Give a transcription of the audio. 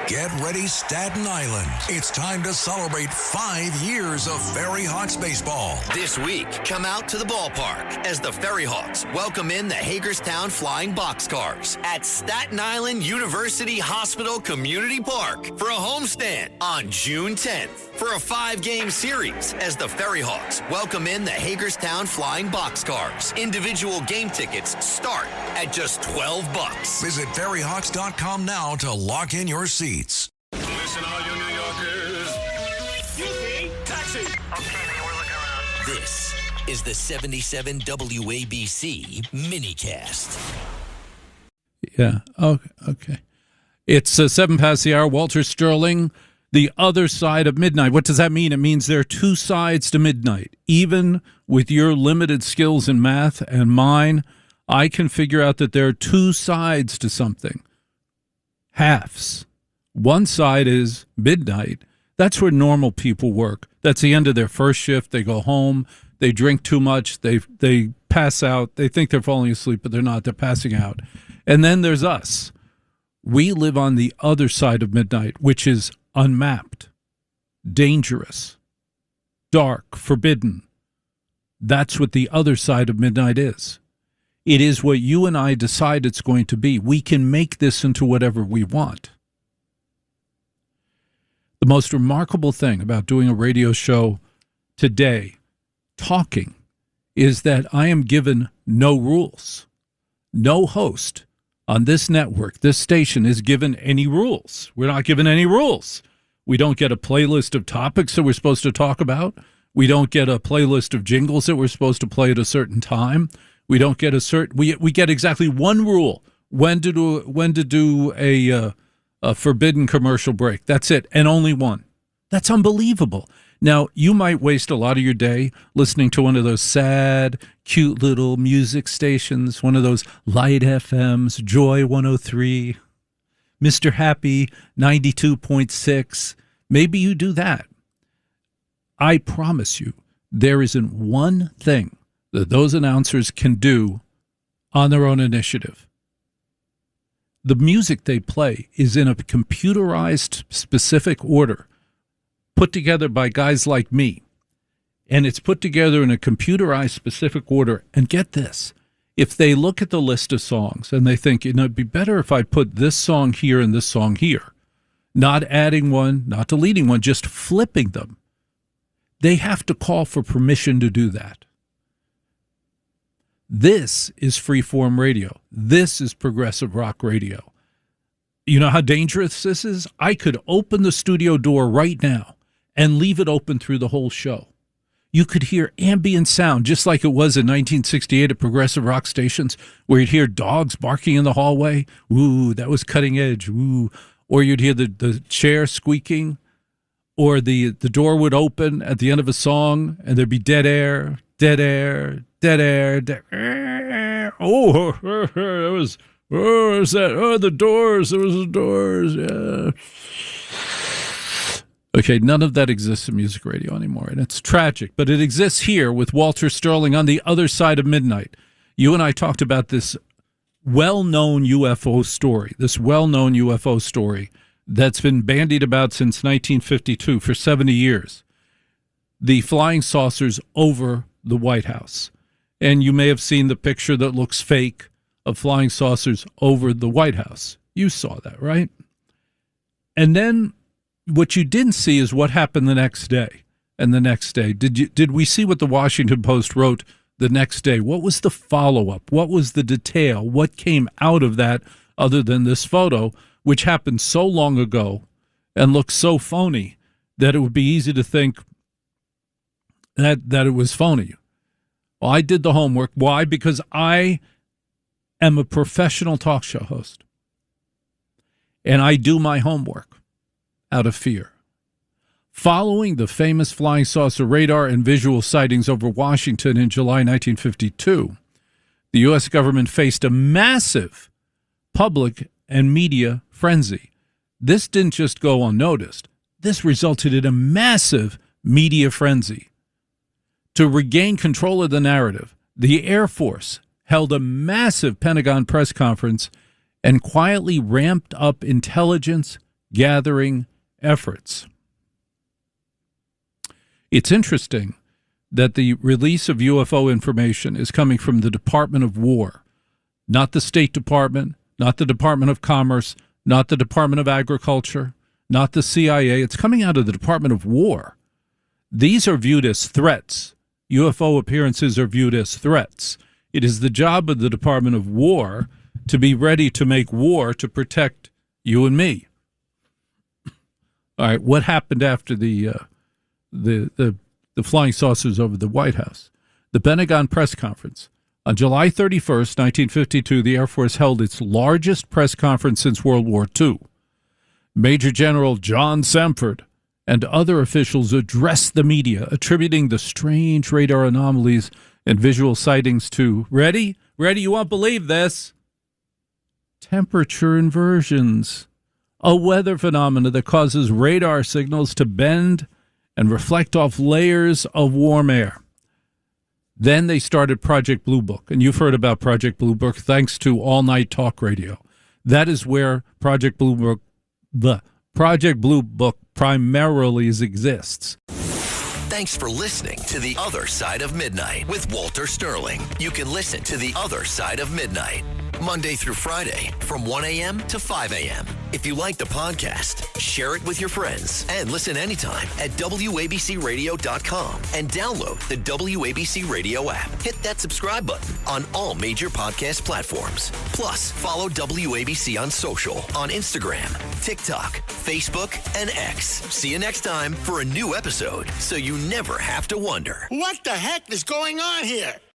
Get ready, Staten Island. It's time to celebrate 5 years of Ferry Hawks baseball. This week, come out to the ballpark as the Ferry Hawks welcome in the Hagerstown Flying Boxcars at Staten Island University Hospital Community Park for a homestand on June 10th. For a 5-game series as the Ferry Hawks welcome in the Hagerstown Flying Boxcars. Individual game tickets start at just $12. Visit ferryhawks.com now to lock in your seats. Listen, all you New Yorkers. UP, taxi. Okay, man, we're looking around. This is the 77 WABC minicast. Yeah. Oh, okay. It's 7 past the hour. Walter Sterling, the other side of midnight. What does that mean? It means there are two sides to midnight. Even with your limited skills in math and mine, I can figure out that there are two sides to something. Halves. One side is midnight. That's where normal people work. That's the end of their first shift. They go home. They drink too much. They pass out. They think they're falling asleep, but they're not. They're passing out. And then there's us. We live on the other side of midnight, which is unmapped, dangerous, dark, forbidden. That's what the other side of midnight is. It is what you and I decide it's going to be. We can make this into whatever we want. The most remarkable thing about doing a radio show today, talking, is that I am given no rules. No host on this network, this station, is given any rules. We're not given any rules. We don't get a playlist of topics that we're supposed to talk about. We don't get a playlist of jingles that we're supposed to play at a certain time. We don't get we get exactly one rule: when to do a forbidden commercial break. That's it, and only one. That's unbelievable. Now, you might waste a lot of your day listening to one of those sad, cute little music stations, one of those light FMs, Joy 103, Mr. Happy 92.6. Maybe you do that. I promise you, there isn't one thing that those announcers can do on their own initiative. The music they play is in a computerized specific order, put together by guys like me. And it's put together in a computerized specific order. And get this, if they look at the list of songs and they think, it'd be better if I put this song here and this song here, not adding one, not deleting one, just flipping them, they have to call for permission to do that. This is freeform radio. This is progressive rock radio. You know how dangerous this is? I could open the studio door right now and leave it open through the whole show. You could hear ambient sound, just like it was in 1968 at progressive rock stations, where you'd hear dogs barking in the hallway. Ooh, that was cutting edge. Ooh. Or you'd hear the chair squeaking, or the door would open at the end of a song, and there'd be dead air, dead air, dead air, dead air. Oh, there was, what was that? Oh, the Doors. There was the Doors. Yeah. Okay, none of that exists in music radio anymore, and it's tragic, but it exists here with Walter Sterling on the other side of midnight. You and I talked about this well-known UFO story, that's been bandied about since 1952 for 70 years. The flying saucers over the White House. And you may have seen the picture that looks fake of flying saucers over the White House. You saw that, right? And then what you didn't see is what happened the next day and the next day. Did we see what the Washington Post wrote the next day? What was the follow-up? What was the detail? What came out of that other than this photo, which happened so long ago and looks so phony that it would be easy to think that it was phony? Well, I did the homework. Why? Because I am a professional talk show host, and I do my homework out of fear. Following the famous flying saucer radar and visual sightings over Washington in July 1952, the U.S. government faced a massive public and media frenzy. This didn't just go unnoticed. This resulted in a massive media frenzy. To regain control of the narrative, the Air Force held a massive Pentagon press conference and quietly ramped up intelligence gathering efforts. It's interesting that the release of UFO information is coming from the Department of War, not the State Department, not the Department of Commerce, not the Department of Agriculture, not the CIA. It's coming out of the Department of War. These are viewed as threats. UFO appearances are viewed as threats. It is the job of the Department of War to be ready to make war to protect you and me. All right, what happened after the flying saucers over the White House? The Pentagon press conference. On July 31st, 1952, the Air Force held its largest press conference since World War II. Major General John Samford and other officials addressed the media, attributing the strange radar anomalies and visual sightings to, ready, you won't believe this, temperature inversions, a weather phenomena that causes radar signals to bend and reflect off layers of warm air. Then they started Project Blue Book, and you've heard about Project Blue Book thanks to All Night Talk Radio. That is where Project Blue Book primarily exists. Thanks for listening to The Other Side of Midnight with Walter Sterling. You can listen to The Other Side of Midnight Monday through Friday from 1 a.m. to 5 a.m. If you like the podcast, share it with your friends and listen anytime at WABCRadio.com and download the WABC Radio app. Hit that subscribe button on all major podcast platforms. Plus, follow WABC on social on Instagram, TikTok, Facebook, and X. See you next time for a new episode so you never have to wonder. What the heck is going on here?